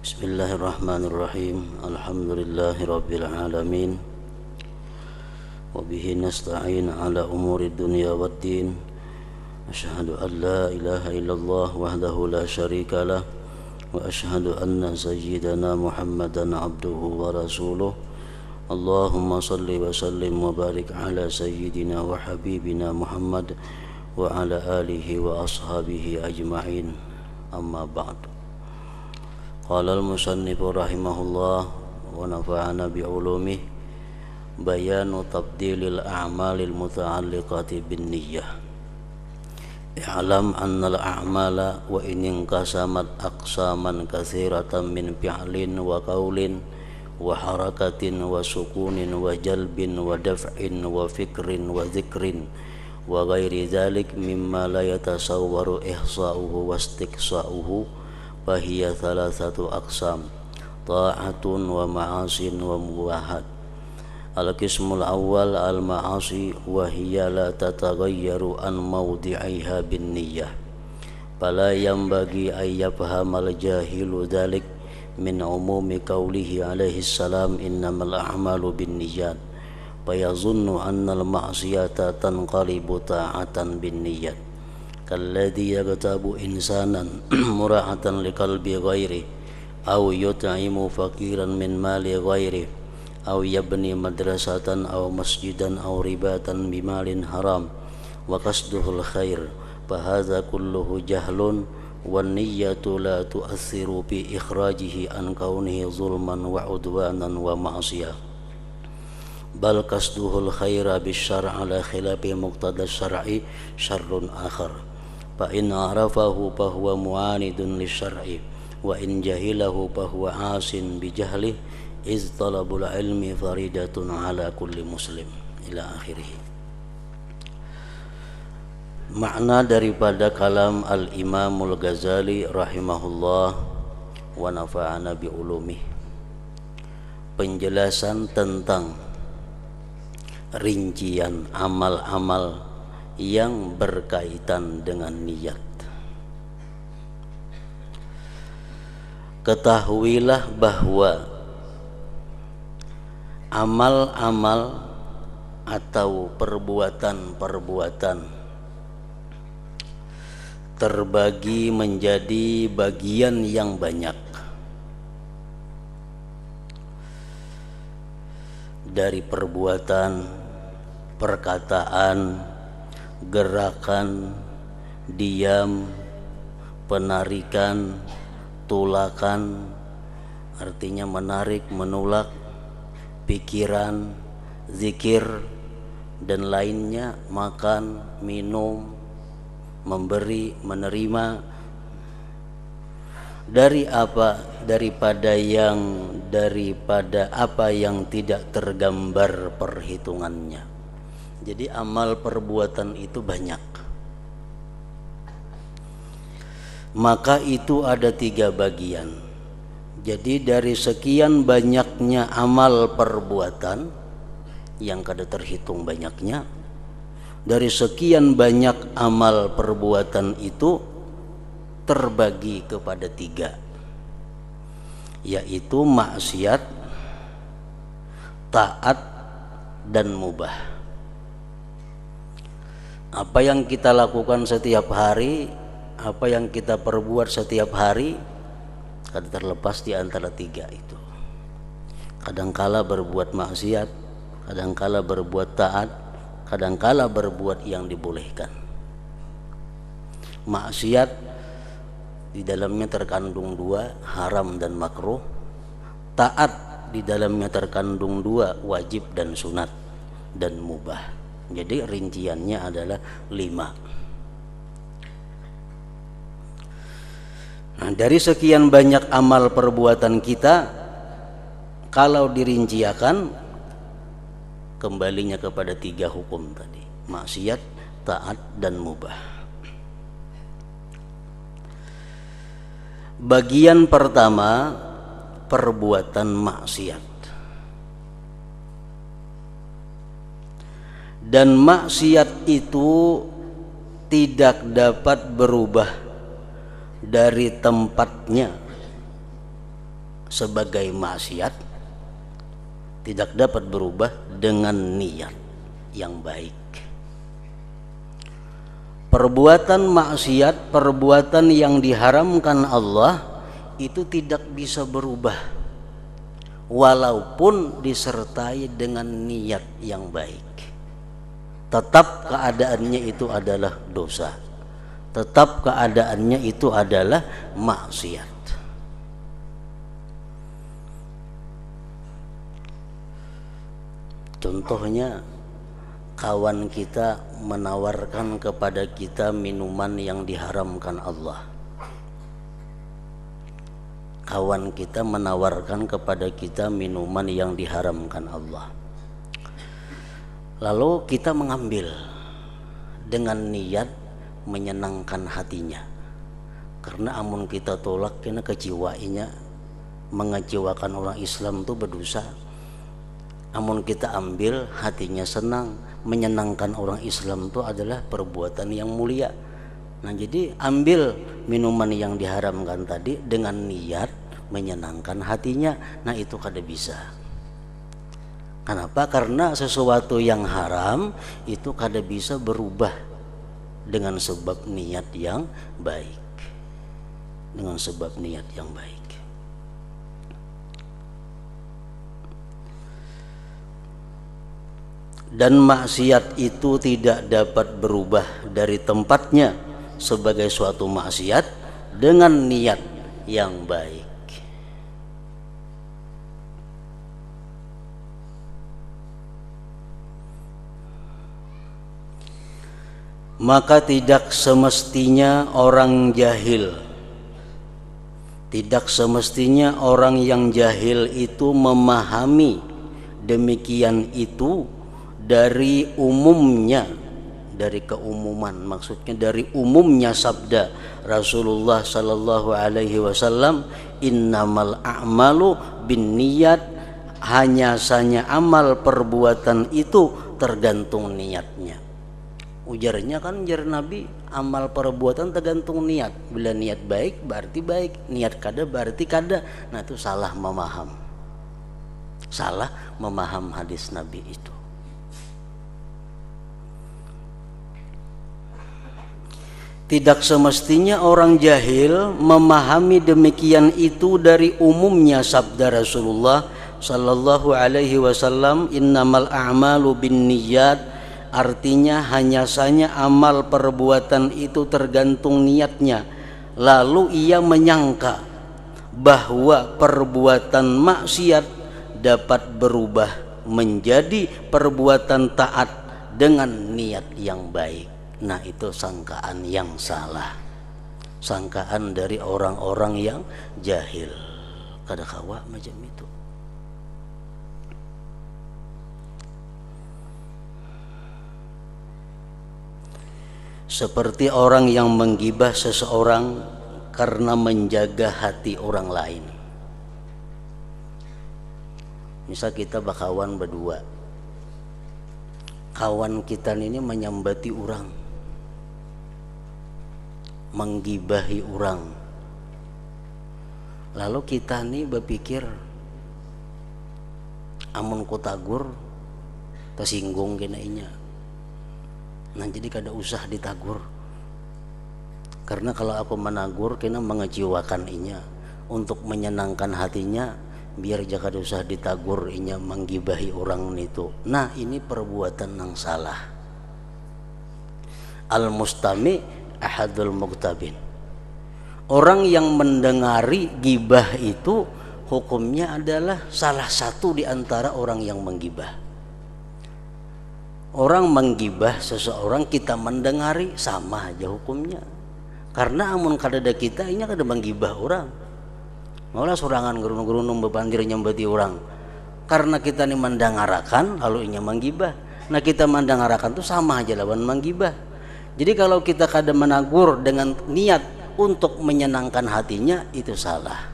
Bismillahirrahmanirrahim. Alhamdulillahirabbil alamin. Wa bihi nasta'in ala umuri dunya waddin. Asyhadu an la ilaha illallah wahdahu la syarika lah wa asyhadu anna sayyidana Muhammadan abduhu wa rasuluh. Allahumma salli wa sallim wa barik ala sayyidina wa habibina Muhammad wa ala alihi wa ashabihi ajma'in. Amma ba'du. Qala al-musannif rahimahullah wa nafa'ana bi'ulumih bayanu tabdilil a'malil muta'alliqati bin niyyah. I'lam annal a'mala wa in inqasamat aqsaman katsiratan min fi'lin wa qawlin wa harakatin wa sukunin wa jalbin wa daf'in wa fikrin wa dzikrin wa ghairi dzalik mimma la yatasawwaru ihsa'uhu wa istiqsa'uhu fahiya thalathatu aqsam ta'atun wa ma'asin wa muwahad. Al-qismul awwal al-ma'asi wa hiya la tataghayyaru an mawdi'iha bin niyyah fala yanbaghi an yafhamal jahilu dhalik min umumi qawlihi alaihi salam innamal a'malu bin niyyat fayazunnu anna al-ma'siyata tanqalibu ta'atan bin niyyat kalladhi yaghtabu insanan mura'atan liqalbi ghairi aw yut'imu faqiran min mali ghairi aw yabni madrasatan aw masjidan aw ribatan bimalin haram wa qasduhul khair fahadha kulluhu jahlun wan niyyatu la tu'athiru bi ikhrajihi an kaunihi zulman wa udwanan wa ma'siyah bal qasduhul khaira bisyar'i ala khilafi muqtada syar'i syarrun akhar fa in arafahu fa huwa mu'anidun lisyar'i wa in jahilahu fa huwa asin bi jahli iz talabul ilmi faridatun ala kulli muslim ila akhirih. Makna daripada kalam al-Imamul Ghazali rahimahullah wa nafa'ana bi ulumih, penjelasan tentang rincian amal-amal yang berkaitan dengan niat. Ketahuilah bahwa amal-amal atau perbuatan-perbuatan terbagi menjadi bagian yang banyak, dari perbuatan, perkataan, gerakan, diam, penarikan, tulakan, artinya menarik, menulak, pikiran, zikir, dan lainnya, makan, minum, memberi, menerima, dari apa? Daripada apa yang tidak tergambar perhitungannya. Jadi amal perbuatan itu banyak. Maka itu ada 3 bagian. Jadi dari sekian banyaknya amal perbuatan yang kada terhitung banyaknya, dari sekian banyak amal perbuatan itu terbagi kepada 3, yaitu maksiat, taat, dan mubah. Apa yang kita lakukan setiap hari, apa yang kita perbuat setiap hari, kada terlepas di antara 3 itu. Kadangkala berbuat maksiat, kadangkala berbuat taat, kadangkala berbuat yang dibolehkan. Maksiat di dalamnya terkandung 2, haram dan makruh. Taat di dalamnya terkandung 2, wajib dan sunat, dan mubah. Jadi rinciannya adalah 5. Nah, dari sekian banyak amal perbuatan kita, kalau dirinciakan, kembalinya kepada 3 hukum tadi: maksiat, taat, dan mubah. Bagian pertama, perbuatan maksiat. Dan maksiat itu tidak dapat berubah dari tempatnya sebagai maksiat tidak dapat berubah dengan niat yang baik. Perbuatan maksiat, perbuatan yang diharamkan Allah itu tidak bisa berubah walaupun disertai dengan niat yang baik. Tetap keadaannya itu adalah dosa. Tetap keadaannya itu adalah maksiat. Contohnya, kawan kita menawarkan kepada kita minuman yang diharamkan Allah. Kawan kita menawarkan kepada kita minuman yang diharamkan Allah. Lalu kita mengambil dengan niat menyenangkan hatinya. Karena amun kita tolak, kena kecewainnya, mengecewakan orang Islam itu berdosa. Amun kita ambil, hatinya senang, menyenangkan orang Islam itu adalah perbuatan yang mulia. Nah, jadi ambil minuman yang diharamkan tadi dengan niat menyenangkan hatinya. Nah, itu kada bisa. Kenapa? Karena sesuatu yang haram itu kada bisa berubah dengan sebab niat yang baik. Dengan sebab niat yang baik. Dan maksiat itu tidak dapat berubah dari tempatnya sebagai suatu maksiat dengan niat yang baik. Maka tidak semestinya orang jahil, tidak semestinya orang yang jahil itu memahami demikian itu dari umumnya, dari keumuman, maksudnya dari umumnya sabda Rasulullah sallallahu alaihi wasallam, innamal a'malu binniyat, hanya saja amal perbuatan itu tergantung niatnya. Ujarnya kan, ujar Nabi, amal perbuatan tergantung niat. Bila niat baik berarti baik, niat kada berarti kada. Nah, itu salah memaham. Salah memaham hadis Nabi itu. Tidak semestinya orang jahil memahami demikian itu dari umumnya sabda Rasulullah sallallahu alaihi wasallam, innamal a'malu binniyat. Artinya hanya saja amal perbuatan itu tergantung niatnya. Lalu ia menyangka bahwa perbuatan maksiat dapat berubah menjadi perbuatan taat dengan niat yang baik. Nah, itu sangkaan yang salah. Sangkaan dari orang-orang yang jahil. Kada kawa macam itu. Seperti orang yang menggibah seseorang karena menjaga hati orang lain. Misal kita bakawan berdua, kawan kita ini menyambati orang, menggibahi orang. Lalu kita nih berpikir, amun ku tagur tersinggung kena inya. Nah, jadi kada usah ditagur. Karena kalau aku menagur kena mengecewakan inya. Untuk menyenangkan hatinya, biar jangan kada usah ditagur inya menggibahi orang itu. Nah, ini perbuatan yang salah. Al-mustami ahadul muktabin. Orang yang mendengari gibah itu hukumnya adalah salah satu di antara orang yang menggibah. Orang menggibah seseorang, kita mendengari, sama aja hukumnya. Karena amun kadada kita ini kada menggibah orang. Malah sorangan gerunung-gerunung bebandir nyambati orang. Karena kita ini mendengarakan, lalu inya menggibah. Nah, kita mendengarakan itu sama aja lawan menggibah. Jadi kalau kita kada menagur dengan niat untuk menyenangkan hatinya, itu salah.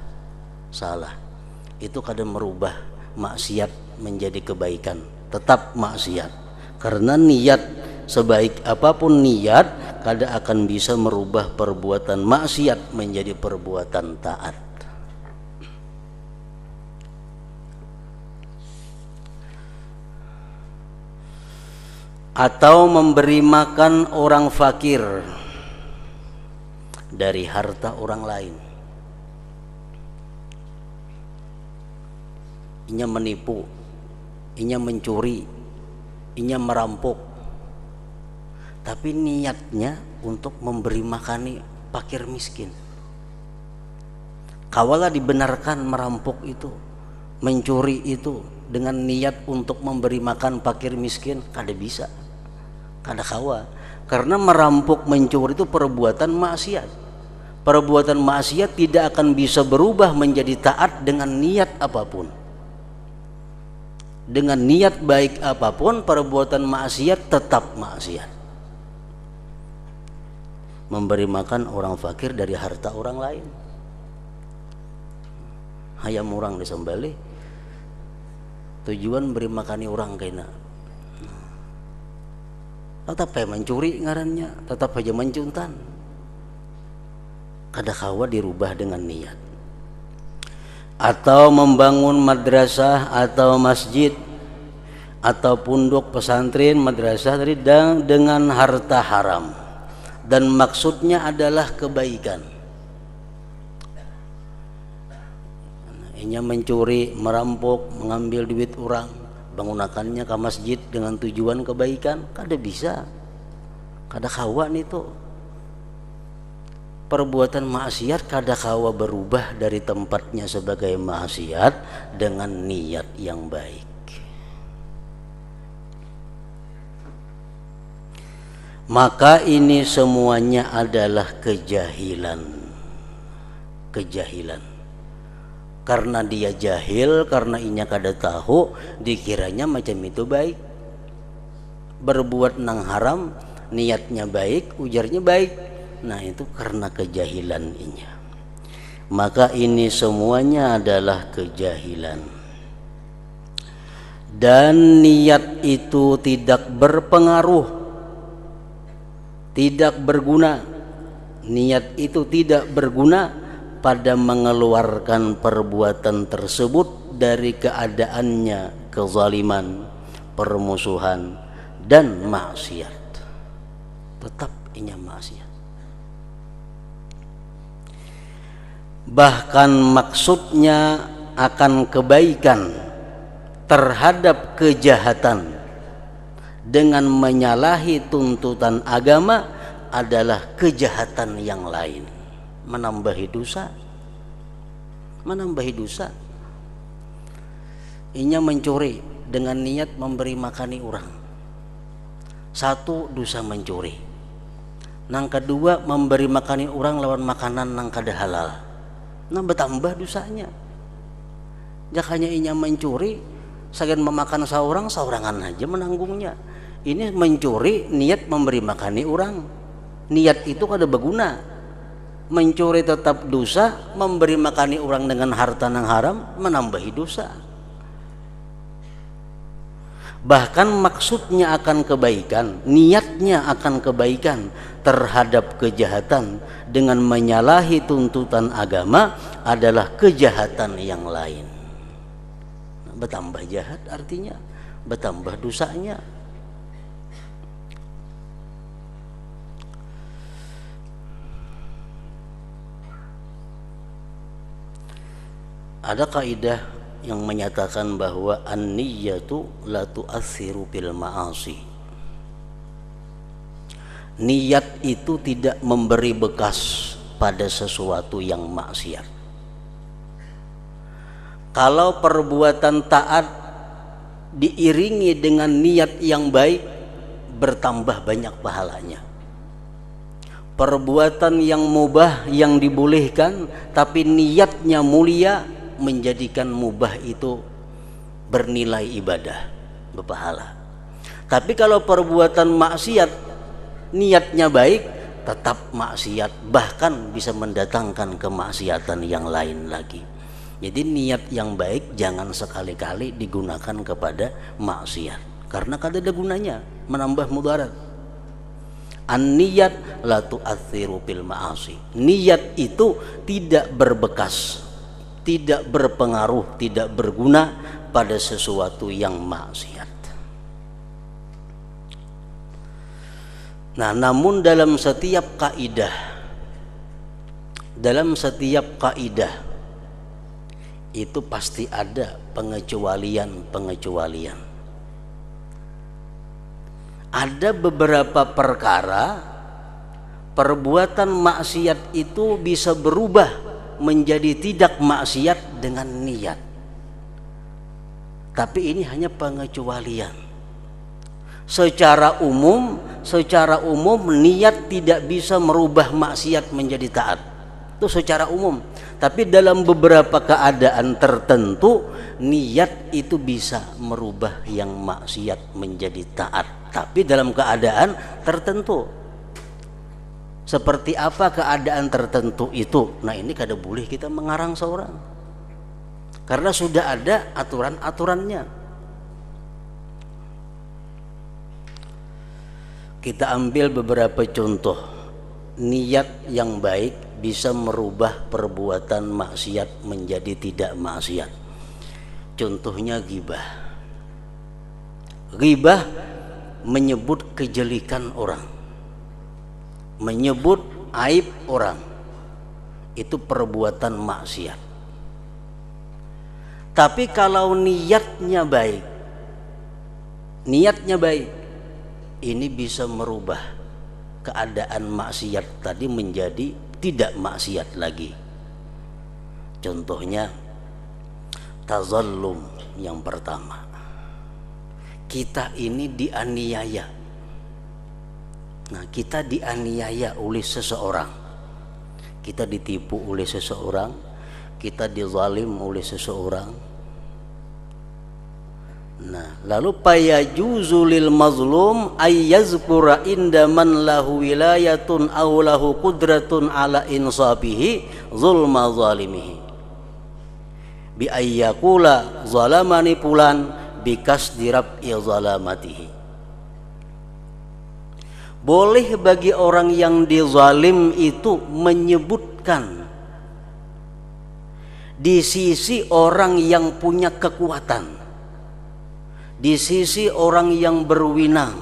Salah. Itu kada merubah maksiat menjadi kebaikan. Tetap maksiat. Karena niat, sebaik apapun niat, kada akan bisa merubah perbuatan maksiat menjadi perbuatan taat. atau memberi makan orang fakir dari harta orang lain. Inya menipu, inya mencuri, inya merampok, tapi niatnya untuk memberi makani fakir miskin. Kawalah dibenarkan merampok itu, mencuri itu dengan niat untuk memberi makan fakir miskin, kada bisa, kada kawa. Karena merampok, mencuri itu perbuatan maksiat. Perbuatan maksiat tidak akan bisa berubah menjadi taat dengan niat apapun. Dengan niat baik apapun, perbuatan maksiat tetap maksiat. Memberi makan orang fakir dari harta orang lain. Hayam orang disembelih, tujuan beri makani orang kena. Tetap aja mencuri ngarannya, tetap aja mencuntan. Kada kawa dirubah dengan niat. Atau membangun madrasah atau masjid atau pondok pesantren, madrasah tadi dengan harta haram, dan maksudnya adalah kebaikan. Inya mencuri, merampok, mengambil duit orang, menggunakannya ke masjid dengan tujuan kebaikan, kada bisa, kada kawan itu. Perbuatan maksiat kada kawa berubah dari tempatnya sebagai maksiat dengan niat yang baik. Maka ini semuanya adalah kejahilan. Kejahilan. Karena dia jahil, karena inya kada tahu, dikiranya macam itu baik. Berbuat nang haram, niatnya baik, ujarnya baik. Nah itu karena kejahilan inya. Maka ini semuanya adalah kejahilan. Dan niat itu tidak berpengaruh, tidak berguna. Niat itu tidak berguna pada mengeluarkan perbuatan tersebut dari keadaannya kezaliman, permusuhan, dan maksiat. Tetap inya maksiat. Bahkan maksudnya akan kebaikan terhadap kejahatan dengan menyalahi tuntutan agama adalah kejahatan yang lain, menambahi dosa. Menambahi dosa. Inya mencuri dengan niat memberi makani orang. Satu, dosa mencuri. Nang kedua, memberi makani orang lawan makanan nang kada halal. Nah bertambah dosanya. Jakanya inya mencuri, sagan memakan saurangan aja menanggungnya. Ini mencuri niat memberi makani orang. Niat itu kada berguna. Mencuri tetap dosa, memberi makani orang dengan harta nang haram menambahi dosa. Bahkan maksudnya akan kebaikan, niatnya akan kebaikan terhadap kejahatan dengan menyalahi tuntutan agama adalah kejahatan yang lain. Bertambah jahat artinya bertambah dosanya. Ada kaidah yang menyatakan bahwa an-niyyatu la tu'assiru bil ma'asi. Niat itu tidak memberi bekas pada sesuatu yang maksiat. Kalau perbuatan taat diiringi dengan niat yang baik, bertambah banyak pahalanya. Perbuatan yang mubah yang dibolehkan tapi niatnya mulia, menjadikan mubah itu bernilai ibadah, berpahala. Tapi kalau perbuatan maksiat niatnya baik, tetap maksiat, bahkan bisa mendatangkan kemaksiatan yang lain lagi. Jadi niat yang baik jangan sekali-kali digunakan kepada maksiat, karena kada ada gunanya, menambah mudarat. An-niyat la tu'atsiru bil ma'asi. Niat itu tidak berbekas, tidak berpengaruh, tidak berguna pada sesuatu yang maksiat. Nah, namun dalam setiap kaidah itu pasti ada pengecualian. Ada beberapa perkara perbuatan maksiat itu bisa berubah menjadi tidak maksiat dengan niat. Tapi ini hanya pengecualian. Secara umum niat tidak bisa merubah maksiat menjadi taat. Itu secara umum. Tapi dalam beberapa keadaan tertentu niat itu bisa merubah yang maksiat menjadi taat. Tapi dalam keadaan tertentu. Seperti apa keadaan tertentu itu? Nah, ini kada boleh kita mengarang seorang. Karena sudah ada aturan-aturannya. Kita ambil beberapa contoh. Niat yang baik bisa merubah perbuatan maksiat menjadi tidak maksiat. Contohnya ghibah. Ghibah menyebut kejelekan orang, menyebut aib orang. Itu perbuatan maksiat. Tapi kalau niatnya baik, ini bisa merubah keadaan maksiat tadi menjadi tidak maksiat lagi. Contohnya tazallum yang pertama. Kita ini dianiaya. Nah, kita dianiaya oleh seseorang. Kita ditipu oleh seseorang, kita dizalim oleh seseorang. Nah, lalu payajuzu lil mazlum ayyazkura inda man lahu wilayatun aw lahu qudratun ala insafihi zulma zalimihi bi ayyakula zalamani fulan bikas dirab'i zalamatihi. Boleh bagi orang yang dizalim itu menyebutkan di sisi orang yang punya kekuatan, di sisi orang yang berwenang,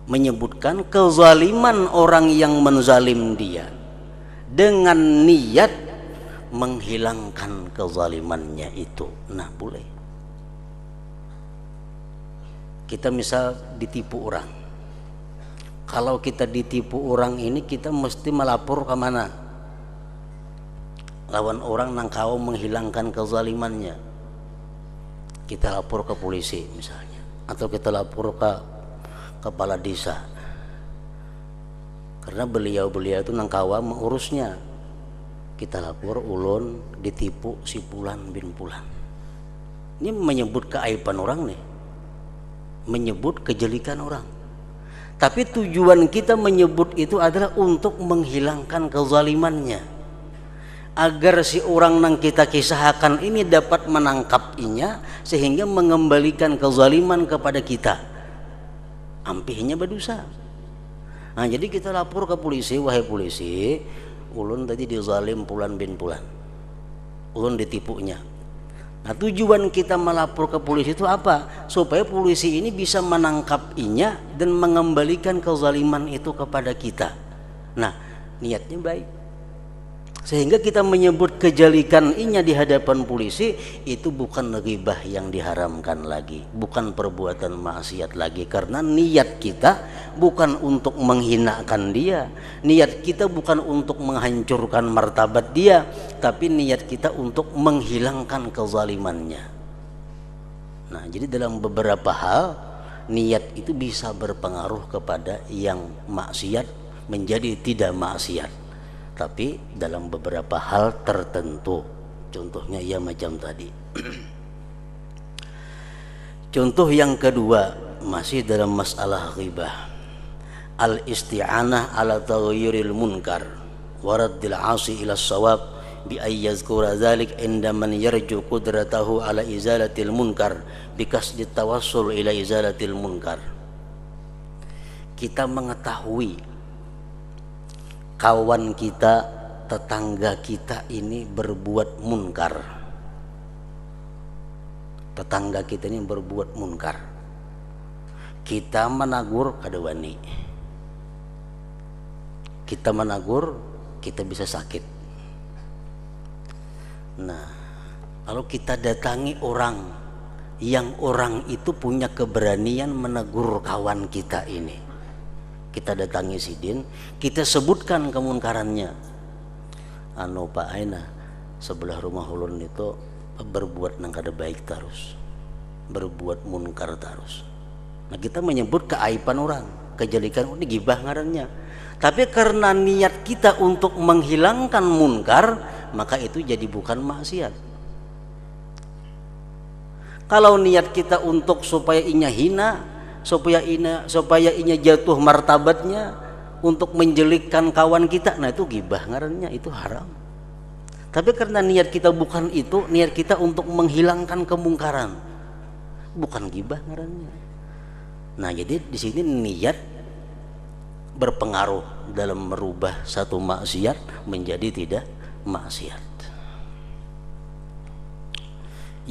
menyebutkan kezaliman orang yang menzalim dia dengan niat menghilangkan kezalimannya itu. Nah, boleh. Kita misal ditipu orang. Kalau kita ditipu orang ini, kita mesti melapor ke mana? Lawan orang nang kau menghilangkan kezalimannya. Kita lapor ke polisi misalnya, atau kita lapor ke kepala desa, karena beliau itu nang kawa mengurusnya. Kita lapor ulun ditipu si Pulan bin Pulan. Ini menyebut keaiban orang nih, menyebut kejelekan orang. Tapi tujuan kita menyebut itu adalah untuk menghilangkan kezalimannya, agar si orang yang kita kisahkan ini dapat menangkapinya sehingga mengembalikan kezaliman kepada kita. Ampihnya berdosa. Nah, jadi kita lapor ke polisi, wahai polisi, ulun tadi dizalim Pulan bin Pulan, ulun ditipunya. Nah, tujuan kita melapor ke polisi itu apa? Supaya polisi ini bisa menangkapinya dan mengembalikan kezaliman itu kepada kita. Nah, niatnya baik. Sehingga kita menyebut kejelekan inya di hadapan polisi, itu bukan ghibah yang diharamkan lagi, bukan perbuatan maksiat lagi, karena niat kita bukan untuk menghinakan dia, niat kita bukan untuk menghancurkan martabat dia, tapi niat kita untuk menghilangkan kezalimannya. Nah, jadi dalam beberapa hal niat itu bisa berpengaruh kepada yang maksiat menjadi tidak maksiat. Tapi dalam beberapa hal tertentu, contohnya ya macam tadi. Contoh yang kedua masih dalam masalah ghibah, al-isti'anah ala taghayyuril munkar wa raddil 'asi ila shawab bi ay yazkura dzalik inda man yarju qudratahu ala izalatil munkar bi kasdi tawassul ila izalatil munkar. Kita mengetahui kawan kita, tetangga kita ini berbuat munkar. Tetangga kita ini berbuat munkar. kita menagur kada wani, kita menagur kita bisa sakit. Nah, kalau kita datangi orang yang orang itu punya keberanian menegur kawan kita ini, kita datangi sidin, kita sebutkan kemunkarannya. Anu Pak Aina sebelah rumah ulun itu berbuat nang kada baik terus, berbuat munkar terus. Nah, kita menyebut keaiban orang, kejelekan ini gibah ngarannya. Tapi karena niat kita untuk menghilangkan munkar, maka itu jadi bukan maksiat. Kalau niat kita untuk supaya inya hina, supaya inya jatuh martabatnya, untuk menjelikkan kawan kita, nah itu gibah ngarannya, itu haram. Tapi karena niat kita bukan itu, niat kita untuk menghilangkan kemungkaran, bukan gibah ngarannya. Nah, jadi di sini niat berpengaruh dalam merubah satu maksiat menjadi tidak maksiat.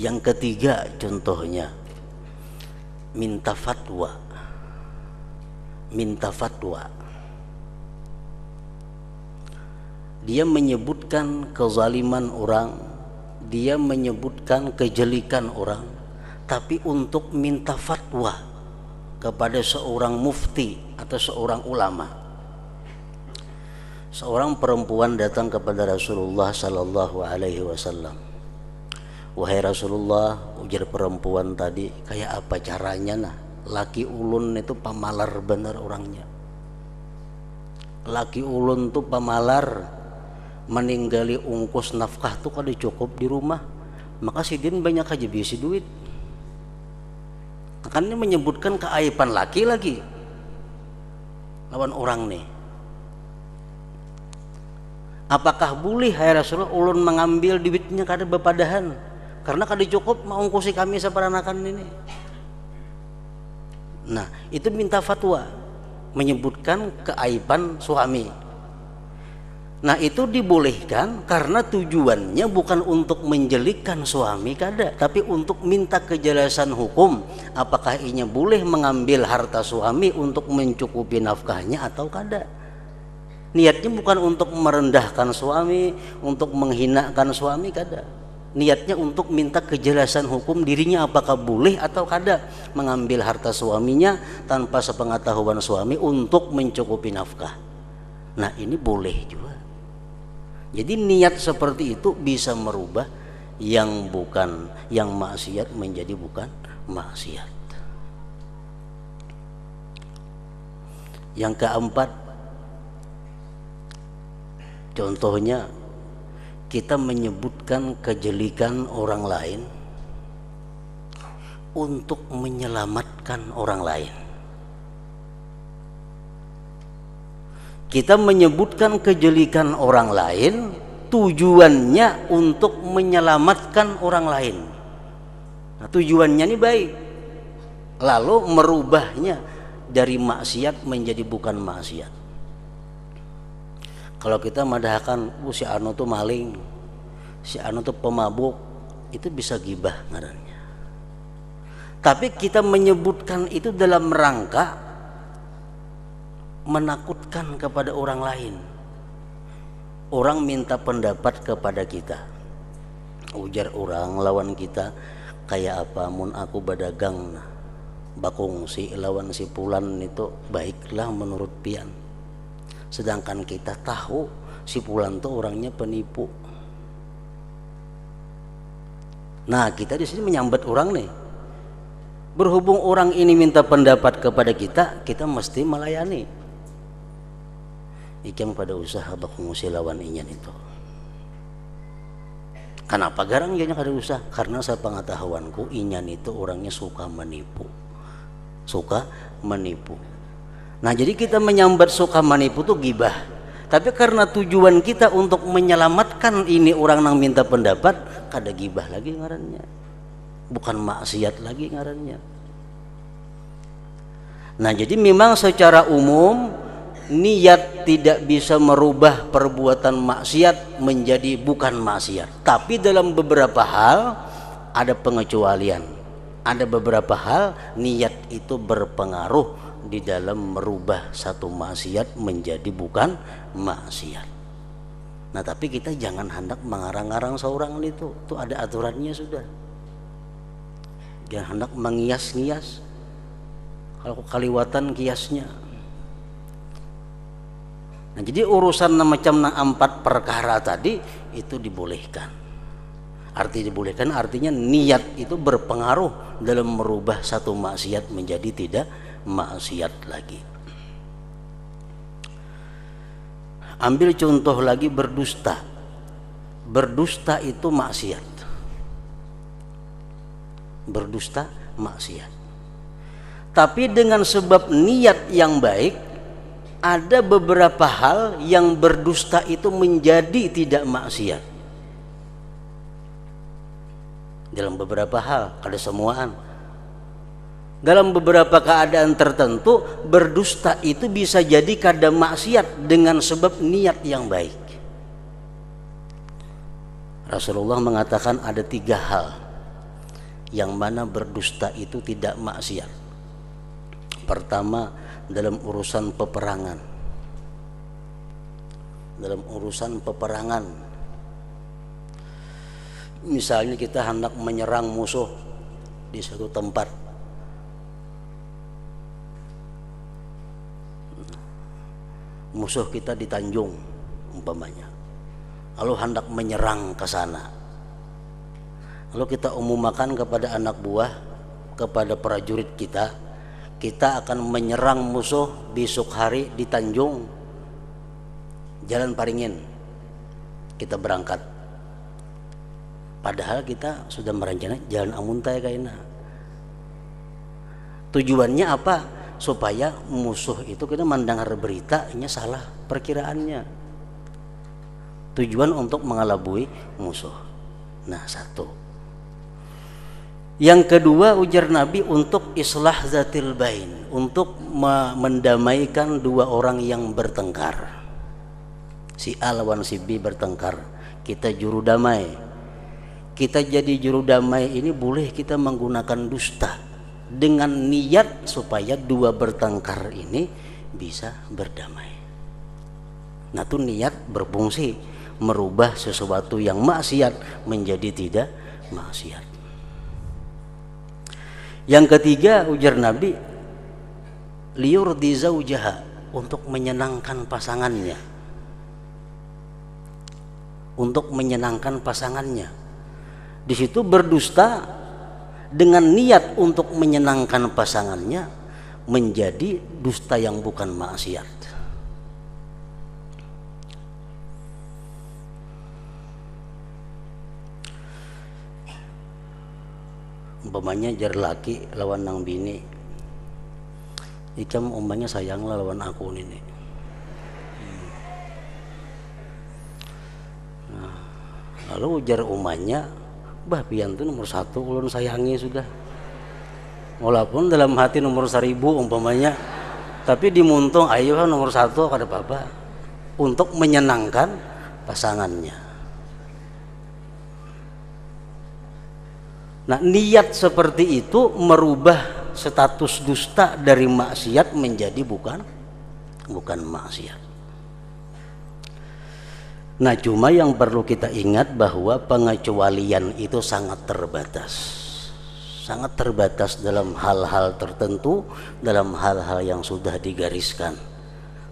Yang ketiga contohnya minta fatwa. Minta fatwa. Dia menyebutkan kezaliman orang, dia menyebutkan kejelikan orang, tapi untuk minta fatwa kepada seorang mufti atau seorang ulama. Seorang perempuan datang kepada Rasulullah sallallahu alaihi wasallam. Wahai Rasulullah, ujar perempuan tadi, kayak apa caranya nah? Laki ulun itu pamalar bener orangnya. Laki ulun tuh pamalar, meninggali ungkus nafkah tuh kada cukup di rumah. Maka sidin banyak aja bisi duit. Kan ini menyebutkan keaiban laki lagi lawan orang nih. Apakah boleh hai Rasulullah ulun mengambil duitnya kada bepadahan karena kada cukup mengungkusi kami saparanakan ini? Nah, itu minta fatwa, menyebutkan keaiban suami. Nah, itu dibolehkan karena tujuannya bukan untuk menjelikkan suami kada, tapi untuk minta kejelasan hukum, apakah inya boleh mengambil harta suami untuk mencukupi nafkahnya atau kada. Niatnya bukan untuk merendahkan suami, untuk menghinakan suami kada. Niatnya untuk minta kejelasan hukum dirinya, apakah boleh atau kada mengambil harta suaminya tanpa sepengetahuan suami untuk mencukupi nafkah. Nah, ini boleh juga. Jadi niat seperti itu bisa merubah yang bukan, yang maksiat menjadi bukan maksiat. Yang keempat, contohnya kita menyebutkan kejelikan orang lain untuk menyelamatkan orang lain. Kita menyebutkan kejelikan orang lain tujuannya untuk menyelamatkan orang lain. Nah, tujuannya ini baik, lalu merubahnya dari maksiat menjadi bukan maksiat. Kalau kita madahkan si anu tuh maling, si anu tuh pemabuk, itu bisa gibah ngarannya. Tapi kita menyebutkan itu dalam rangka menakutkan kepada orang lain. Orang minta pendapat kepada kita, ujar orang lawan kita, kayak apa mun aku badagang bakung si lawan si Pulan itu baiklah menurut pian. Sedangkan kita tahu si Pulan tuh orangnya penipu. Nah, kita di sini menyambat orang nih. Berhubung orang ini minta pendapat kepada kita, kita mesti melayani. Ikam pada usaha bakung si lawan inyan itu. Kenapa garang dia kada usah? Karena saya pengetahuanku inyan itu orangnya suka menipu. Suka menipu. Nah, jadi kita menyambat suka menipu tuh gibah. Tapi karena tujuan kita untuk menyelamatkan ini orang yang minta pendapat, kada gibah lagi ngarannya. Bukan maksiat lagi ngarannya. Nah, jadi memang secara umum niat tidak bisa merubah perbuatan maksiat menjadi bukan maksiat. Tapi dalam beberapa hal ada pengecualian. Ada beberapa hal niat itu berpengaruh di dalam merubah satu maksiat menjadi bukan maksiat. Nah tapi kita jangan hendak mengarang-arang seorang itu ada aturannya sudah. Jangan hendak mengias-ngias. Kalau kaliwatan kiasnya. Nah jadi urusan macam 4 perkara tadi itu dibolehkan. Artinya niat itu berpengaruh dalam merubah satu maksiat menjadi tidak maksiat lagi. Ambil contoh lagi berdusta. Berdusta itu maksiat. Berdusta maksiat. Tapi dengan sebab niat yang baik, ada beberapa hal yang berdusta itu menjadi tidak maksiat. Dalam beberapa hal, kada semuaan. Dalam beberapa keadaan tertentu berdusta itu bisa jadi kada maksiat dengan sebab niat yang baik. Rasulullah mengatakan ada 3 hal yang mana berdusta itu tidak maksiat. Pertama, dalam urusan peperangan. Dalam urusan peperangan, misalnya kita hendak menyerang musuh di suatu tempat, musuh kita di Tanjung umpamanya, lalu hendak menyerang ke sana, lalu kita umumkan kepada anak buah, kepada prajurit kita akan menyerang musuh besok hari di Tanjung, Jalan Paringin, kita berangkat. Padahal kita sudah merencanakan jalan amuntai kaina. Tujuannya apa? Supaya musuh itu kita mendengar beritanya salah perkiraannya. Tujuan untuk mengelabui musuh. Nah, satu. Yang kedua, ujar Nabi, untuk islah zatil bain, untuk mendamaikan 2 orang yang bertengkar. Si A lawan si B bertengkar, kita juru damai. Kita jadi juru damai ini boleh kita menggunakan dusta dengan niat supaya 2 bertengkar ini bisa berdamai. Nah itu niat berfungsi merubah sesuatu yang maksiat menjadi tidak maksiat. Yang ketiga, ujar Nabi, liyurdi zaujaha, untuk menyenangkan pasangannya. Untuk menyenangkan pasangannya. Di situ berdusta dengan niat untuk menyenangkan pasangannya menjadi dusta yang bukan maksiat. Umpamanya jar laki lawan nang bini, ikam umpamanya sayang lawan aku ini. Nah, lalu ujar umanya, bah pian tuh nomor 1 ulun sayangi sudah. Walaupun dalam hati nomor 1000 umpamanya, tapi dimuntung ayo nomor 1 kada apa-apa, untuk menyenangkan pasangannya. Nah niat seperti itu merubah status dusta dari maksiat menjadi bukan maksiat. Nah cuma yang perlu kita ingat bahwa pengecualian itu sangat terbatas dalam hal-hal tertentu, dalam hal-hal yang sudah digariskan.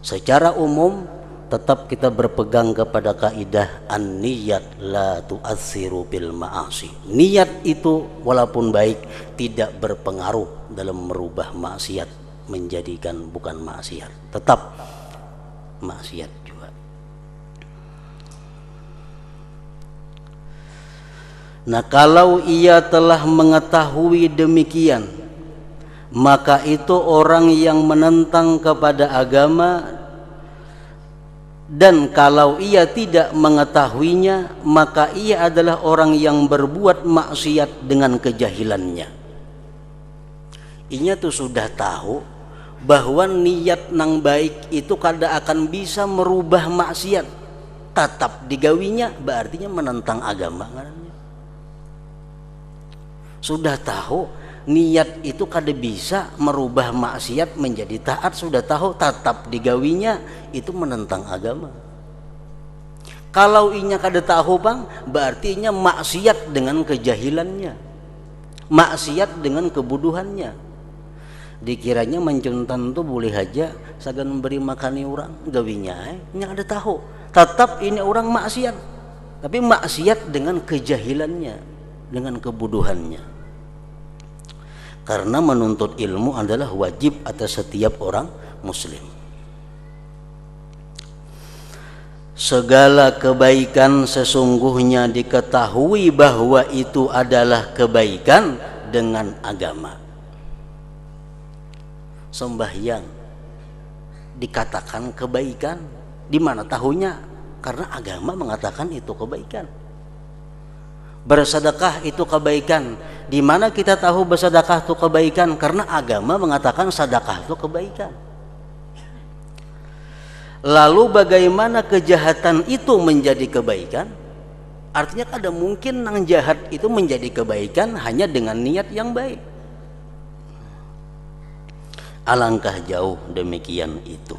Secara umum tetap kita berpegang kepada kaidah an-niyat la tu'atsiru bil ma'asi. Niat itu walaupun baik tidak berpengaruh dalam merubah maksiat menjadikan bukan maksiat, tetap maksiat juga. Nah kalau ia telah mengetahui demikian, maka itu orang yang menentang kepada agama, dan kalau ia tidak mengetahuinya, maka ia adalah orang yang berbuat maksiat dengan kejahilannya. Inya tuh sudah tahu bahwa niat nang baik itu kada akan bisa merubah maksiat, tetap digawinya, berartinya menentang agama. Sudah tahu niat itu kada bisa merubah maksiat menjadi taat. Sudah tahu tetap digawinya, itu menentang agama. Kalau inya kada tahu bang, berarti inya maksiat dengan kejahilannya, maksiat dengan kebodohannya. Dikiranya mencuntan tuh boleh aja sagan memberi makani orang, gawinya inya kada tahu, tetap ini orang maksiat, tapi maksiat dengan kejahilannya, dengan kebodohannya. Karena menuntut ilmu adalah wajib atas setiap orang muslim. Segala kebaikan sesungguhnya diketahui bahwa itu adalah kebaikan dengan agama. Sembahyang dikatakan kebaikan, di mana tahunya? Karena agama mengatakan itu kebaikan. Bersedekah itu kebaikan, di mana kita tahu bersedekah itu kebaikan? Karena agama mengatakan sedekah itu kebaikan. Lalu bagaimana kejahatan itu menjadi kebaikan? Artinya kada mungkin nang jahat itu menjadi kebaikan hanya dengan niat yang baik. Alangkah jauh demikian itu.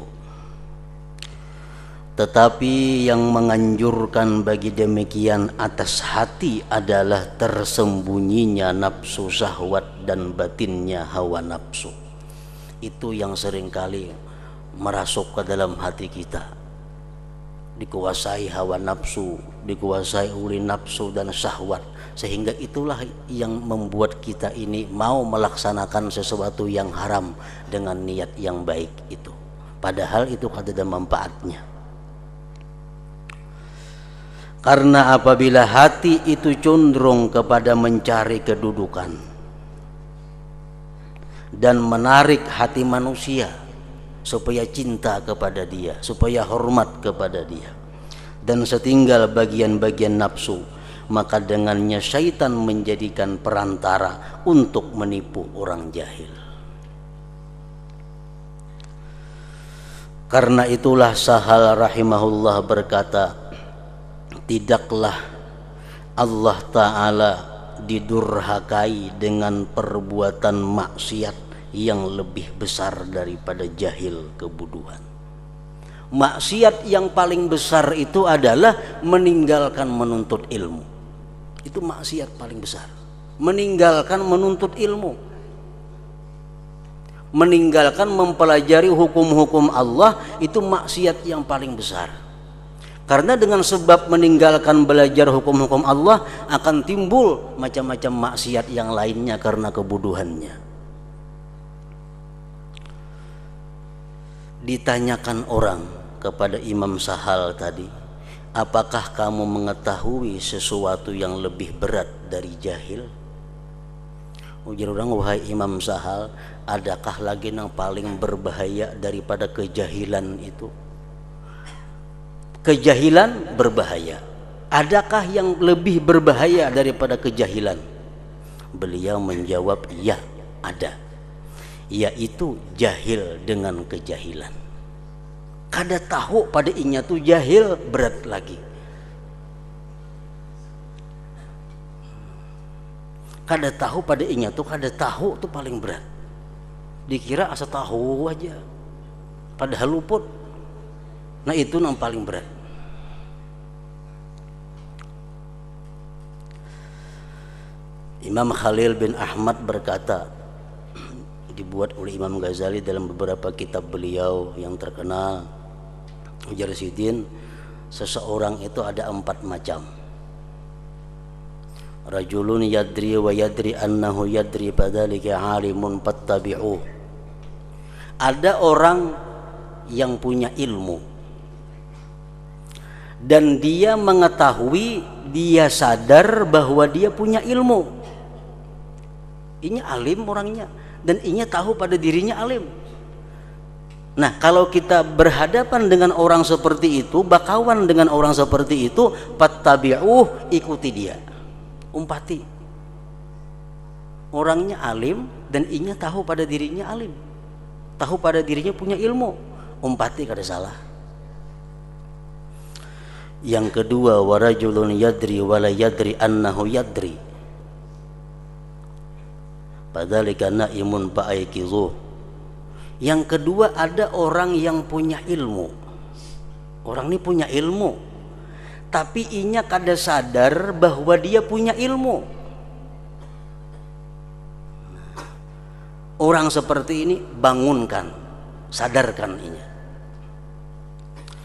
Tetapi yang menganjurkan bagi demikian atas hati adalah tersembunyinya nafsu syahwat dan batinnya hawa nafsu. Itu yang seringkali merasuk ke dalam hati kita, dikuasai hawa nafsu, dikuasai oleh nafsu dan syahwat, sehingga itulah yang membuat kita ini mau melaksanakan sesuatu yang haram dengan niat yang baik itu, padahal itu kada ada manfaatnya. Karena apabila hati itu cenderung kepada mencari kedudukan dan menarik hati manusia supaya cinta kepada dia, supaya hormat kepada dia, dan setinggal bagian-bagian nafsu, maka dengannya syaitan menjadikan perantara untuk menipu orang jahil. Karena itulah Sahal rahimahullah berkata, tidaklah Allah Ta'ala didurhakai dengan perbuatan maksiat yang lebih besar daripada jahil kebodohan. Maksiat yang paling besar itu adalah meninggalkan menuntut ilmu. Itu maksiat paling besar. Meninggalkan menuntut ilmu, meninggalkan mempelajari hukum-hukum Allah, itu maksiat yang paling besar. Karena dengan sebab meninggalkan belajar hukum-hukum Allah akan timbul macam-macam maksiat yang lainnya karena kebodohannya. Ditanyakan orang kepada Imam Sahal tadi, apakah kamu mengetahui sesuatu yang lebih berat dari jahil? Ujar orang, wahai Imam Sahal, adakah lagi yang paling berbahaya daripada kejahilan itu? Kejahilan berbahaya. Adakah yang lebih berbahaya daripada kejahilan? Beliau menjawab, ya ada, yaitu jahil dengan kejahilan. Kada tahu pada inya tuh jahil, berat lagi. Kada tahu pada inya tuh, kada tahu tuh paling berat. Dikira asa tahu aja, padahal luput. Nah itu yang paling berat. Imam Khalil bin Ahmad berkata, dibuat oleh Imam Ghazali dalam beberapa kitab beliau yang terkenal, ujar Sidin, seseorang itu ada 4 macam. Rajulun yadri wa yadri annahu yadri padhalika alimun fattabi'uh. Ada orang yang punya ilmu dan dia mengetahui, dia sadar bahwa dia punya ilmu. Ini alim orangnya, dan inya tahu pada dirinya alim. Nah, kalau kita berhadapan dengan orang seperti itu, bakawan dengan orang seperti itu, fattabi'uh, ikuti dia, umpati. Orangnya alim dan inya tahu pada dirinya alim, tahu pada dirinya punya ilmu, umpati, kada salah. Yang kedua, warajulun yadri wala yadri annahu yadri. Fadzalika naimun fa'aikizuh. Yang kedua, ada orang yang punya ilmu. Orang ini punya ilmu, tapi inya kada sadar bahwa dia punya ilmu. Orang seperti ini bangunkan, sadarkan inya.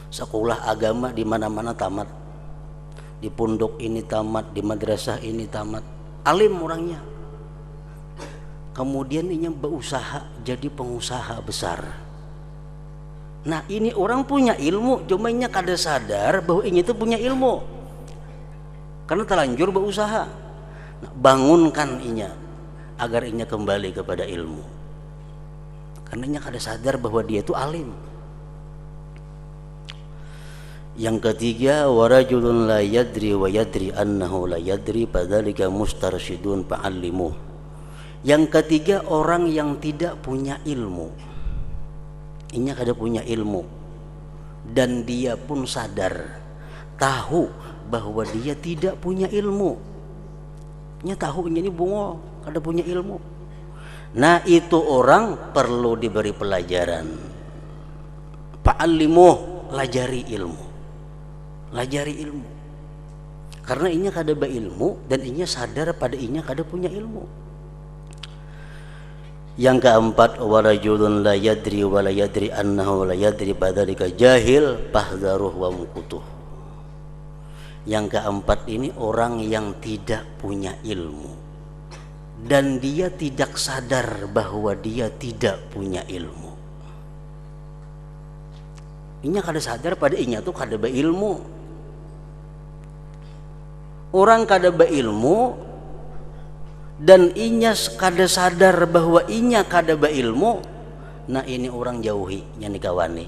Sekolah agama di mana-mana tamat, di pondok ini tamat, di madrasah ini tamat, alim orangnya. Kemudian inya berusaha jadi pengusaha besar. Nah, ini orang punya ilmu, cuma inya kada sadar bahwa inya itu punya ilmu karena terlanjur berusaha. Nah, bangunkan inya agar inya kembali kepada ilmu, karena inya kada sadar bahwa dia itu alim. Yang ketiga, warajulun la yadri wa yadri annahu la yadri fadzalika mustarsyidun fa'allimuh. Yang ketiga, orang yang tidak punya ilmu. Inya kada punya ilmu dan dia pun sadar, tahu bahwa dia tidak punya ilmu. Inya tahu inya ini bungol, kada punya ilmu. Nah, itu orang perlu diberi pelajaran. Fa'allimuh, lajari ilmu. Lajari ilmu. Karena inya kada berilmu dan inya sadar pada inya kada punya ilmu. Yang keempat, warajulun la yadri wa la yadri annahu la yadri fadzalika jahil fahdharuh wa mukutuh. Yang keempat ini orang yang tidak punya ilmu dan dia tidak sadar bahwa dia tidak punya ilmu. Inya kada sadar pada inya tuh kada beilmu. Orang kada beilmu dan inya kada sadar bahwa inya kada beilmu. Nah, ini orang jauhi, yang dikawani.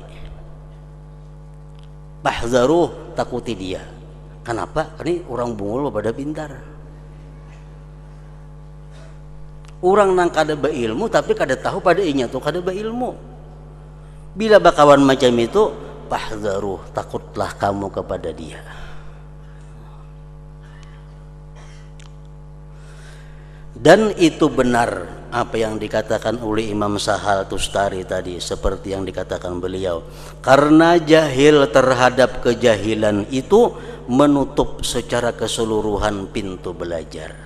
Fahdharuh, takuti dia. Kenapa? Ini orang bungul pada pintar. Orang nang kada beilmu tapi kada tahu pada inya tuh kada beilmu. Bila bakawan macam itu, fahdharuh, takutlah kamu kepada dia. Dan itu benar apa yang dikatakan oleh Imam Sahal Tustari tadi, seperti yang dikatakan beliau, karena jahil terhadap kejahilan itu menutup secara keseluruhan pintu belajar.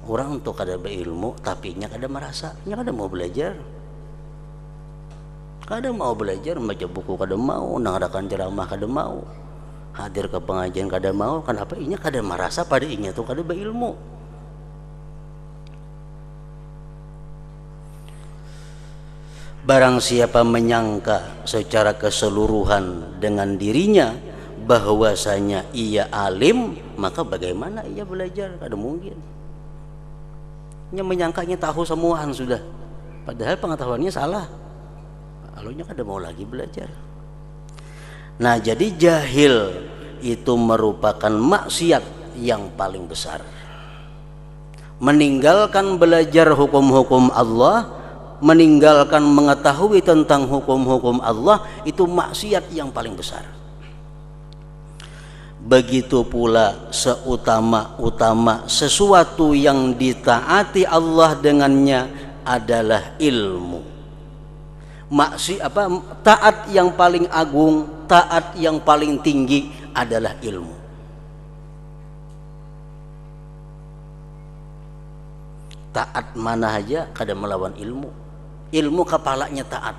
Orang untuk kada berilmu tapi nya kada merasa, nya kada mau belajar, kada mau belajar, baca buku kada mau, nangadakan ceramah kada mau, hadir ke pengajian kada mau. Kenapa? Inya kada merasa pada inya tuh kada berilmu. Barang siapa menyangka secara keseluruhan dengan dirinya bahwasanya ia alim, maka bagaimana ia belajar? Kada mungkin. Ia menyangkanya tahu semuaan sudah, padahal pengetahuannya salah. Lalunya kada mau lagi belajar. Nah, jadi jahil itu merupakan maksiat yang paling besar. Meninggalkan belajar hukum-hukum Allah, meninggalkan mengetahui tentang hukum-hukum Allah, itu maksiat yang paling besar. Begitu pula seutama-utama sesuatu yang ditaati Allah dengannya adalah ilmu. Taat yang paling agung, taat yang paling tinggi adalah ilmu. Taat mana aja kada melawan ilmu. Ilmu kepalanya taat.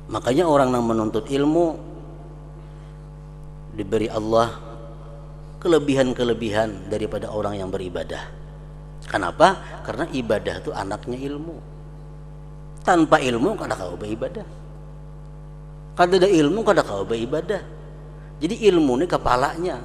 Makanya orang yang menuntut ilmu diberi Allah kelebihan-kelebihan daripada orang yang beribadah. Kenapa? Karena ibadah itu anaknya ilmu. Tanpa ilmu kada kau beribadah. Kada ada ilmu kada kau beribadah. Jadi ilmu ini kepalanya.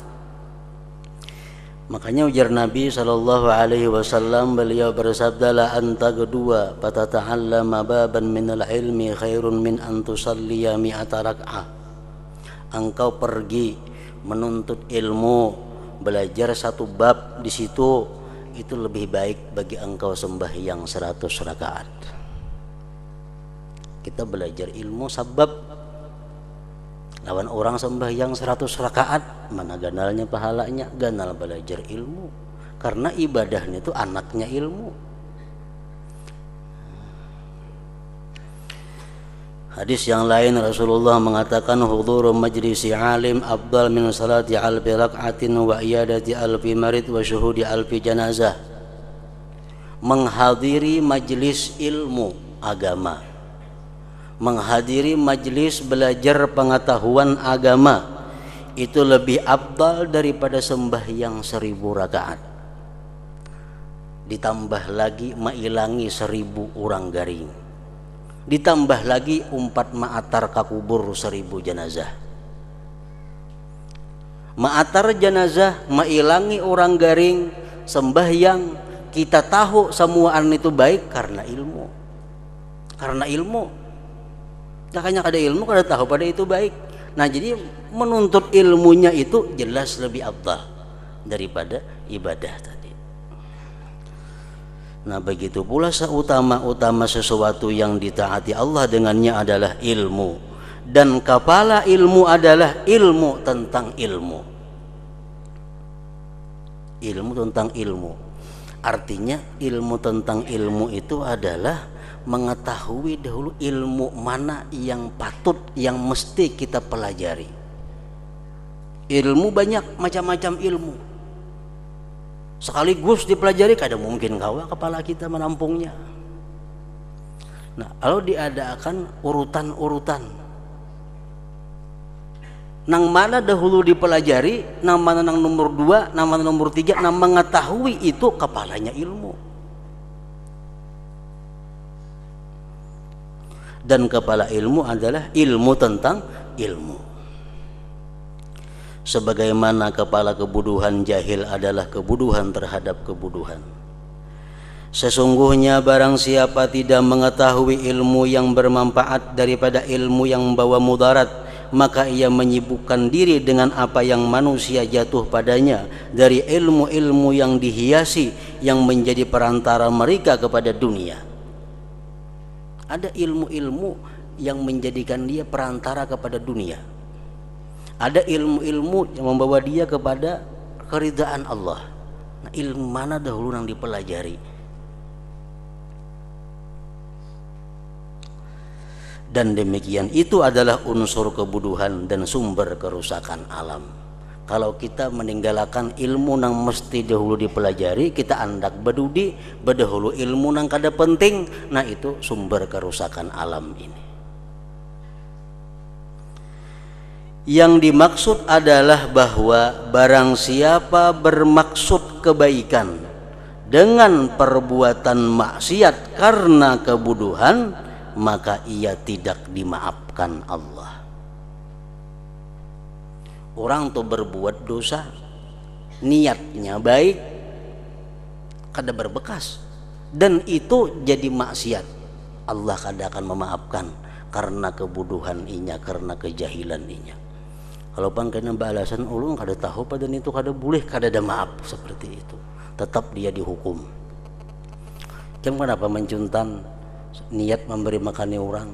Makanya ujar Nabi SAW, beliau bersabda, la anta kedua fatata'allama baban minal ilmi khairun min antusalliya mi'ata rak'ah. Engkau pergi menuntut ilmu, belajar satu bab di situ, itu lebih baik bagi engkau sembahyang 100 rakaat. Kita belajar ilmu sebab lawan orang sembahyang 100 rakaat, mana ganalnya pahalanya? Ganal belajar ilmu. Karena ibadahnya itu anaknya ilmu. Hadis yang lain Rasulullah mengatakan huduru majlisi alim afdal min salati alfi rak'atin wa iyadati alfi marid wa syuhudi alfi janazah. Menghadiri majlis ilmu agama, menghadiri majlis belajar pengetahuan agama itu lebih afdal daripada sembahyang 1000 rakaat. Ditambah lagi mailangi 1000 urang garing, ditambah lagi umpat ma'atar kakubur 1000 jenazah. Ma'atar jenazah, mailangi orang garing, sembahyang, kita tahu semuaan itu baik karena ilmu. Karena ilmu. Makanya kada ilmu kada tahu pada itu baik. Nah, jadi menuntut ilmunya itu jelas lebih afdal daripada ibadah tadi. Nah, begitu pula seutama-utama sesuatu yang ditaati Allah dengannya adalah ilmu. Dan kepala ilmu adalah ilmu tentang ilmu. Ilmu tentang ilmu. Artinya ilmu tentang ilmu itu adalah mengetahui dahulu ilmu mana yang patut, yang mesti kita pelajari. Ilmu banyak, macam-macam ilmu. Sekaligus dipelajari kada mungkin kawa kepala kita menampungnya. Nah, kalau diadakan urutan-urutan, nang mana dahulu dipelajari, nang mana nang nomor 2, nang mana nomor 3, nang mengetahui itu kepalanya ilmu. Dan kepala ilmu adalah ilmu tentang ilmu. Sebagaimana kepala kebodohan jahil adalah kebodohan terhadap kebodohan. Sesungguhnya barang siapa tidak mengetahui ilmu yang bermanfaat daripada ilmu yang membawa mudarat, maka ia menyibukkan diri dengan apa yang manusia jatuh padanya dari ilmu-ilmu yang dihiasi yang menjadi perantara mereka kepada dunia. Ada ilmu-ilmu yang menjadikan dia perantara kepada dunia. Ada ilmu-ilmu yang membawa dia kepada keridaan Allah. Nah, ilmu mana dahulu yang dipelajari? Dan demikian itu adalah unsur kebodohan dan sumber kerusakan alam. Kalau kita meninggalkan ilmu yang mesti dahulu dipelajari, kita andak bedudi, bedahulu ilmu yang kada penting, nah itu sumber kerusakan alam ini. Yang dimaksud adalah bahwa barang siapa bermaksud kebaikan dengan perbuatan maksiat karena kebodohan, maka ia tidak dimaafkan Allah. Orang tuh berbuat dosa, niatnya baik, kada berbekas, dan itu jadi maksiat, Allah kada akan memaafkan karena kebodohan inya, karena kejahilan inya. Kalau pangkena balasan ulun kada tahu pada itu kada boleh, kada ada maaf seperti itu, tetap dia dihukum. Kenapa mencuntan niat memberi makan orang,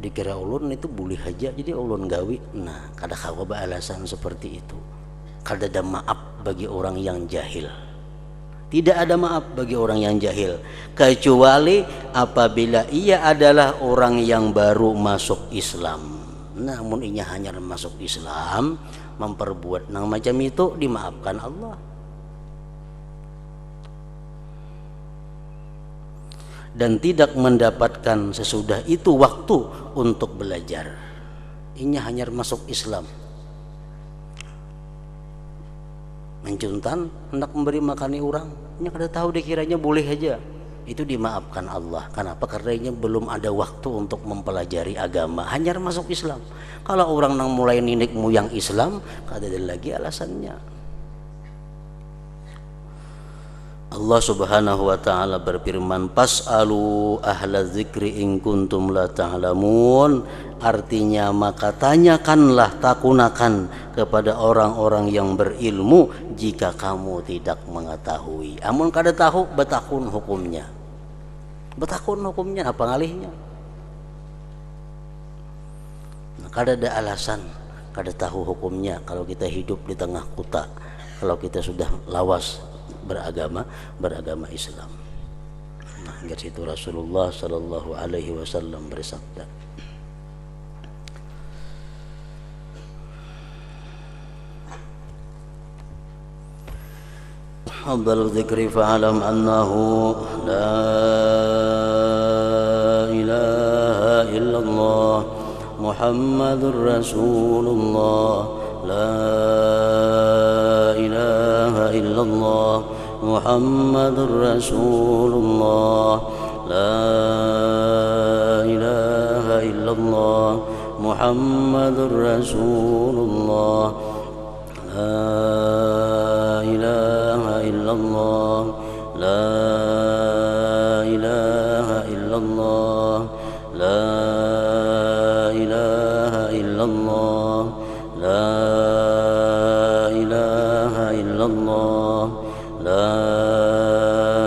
dikira ulun itu boleh aja, jadi ulun gawi. Nah, kada kawa balasan seperti itu. Kada ada maaf bagi orang yang jahil. Tidak ada maaf bagi orang yang jahil, kecuali apabila ia adalah orang yang baru masuk Islam. Namun inya hanya masuk Islam, memperbuat nang macam itu, dimaafkan Allah. Dan tidak mendapatkan sesudah itu waktu untuk belajar. Inya hanya masuk Islam. Mencuntan, hendak memberi makani orang, inya kada tahu, dikiranya boleh aja. Itu dimaafkan Allah. Kenapa? Karena inya belum ada waktu untuk mempelajari agama, hanya masuk Islam. Kalau orang nang mulai ninik muyang Islam, kada ada lagi alasannya. Allah Subhanahu wa taala berfirman, "Fas'alu ahla dzikri in kuntum la ta'lamun." Artinya, maka tanyakanlah, takunakan kepada orang-orang yang berilmu jika kamu tidak mengetahui. Amun kada tahu, betakun hukumnya. Betakun hukumnya apa ngalihnya? Nah, kada ada alasan, kada tahu hukumnya kalau kita hidup di tengah kota. Kalau kita sudah lawas beragama Islam. Nah, hingga situ Rasulullah sallallahu alaihi wasallam bersabda, afdalul dzikri fa'alam annahu la ilaha illallah Muhammadur Rasulullah, la ilaha illallah Muhammadur Rasulullah, la ilaha illallah Muhammadur Rasulullah, la ilaha illallah, la ilaha illallah, la ilaha illallah, la ilaha illallah, la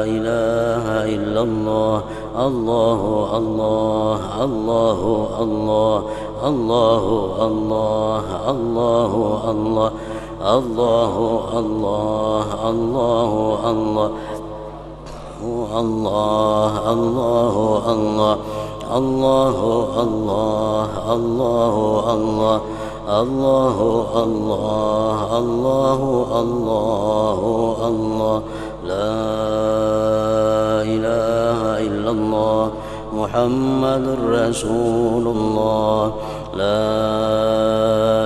ilaha illallah. Allahu Allah, Allahu Allah, Allahu Allah, Allahu Allah, Allahu Allah, Allahu Allah, Allah, Allahu Allah, Allahu Allah, Allahu Allah, Allahu Allah, Allahu Allahu Allah, la ilaha illallah Muhammadur Rasulullah, la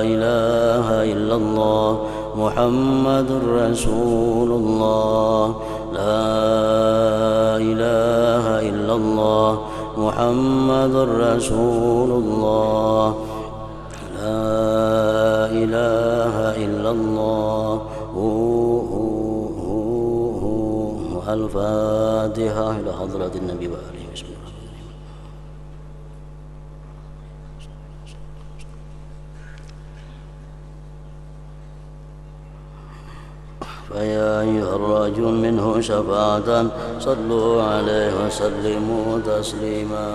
ilaha illallah Muhammadur Rasulullah, la ilaha illallah Muhammadur Rasulullah, la ilaha illallah. Al-Fatihah ila hadratin Nabi wa alihi wasallam. فيا أيها الراجون منه شفاعة صلوا عليه وسلموا تسليما.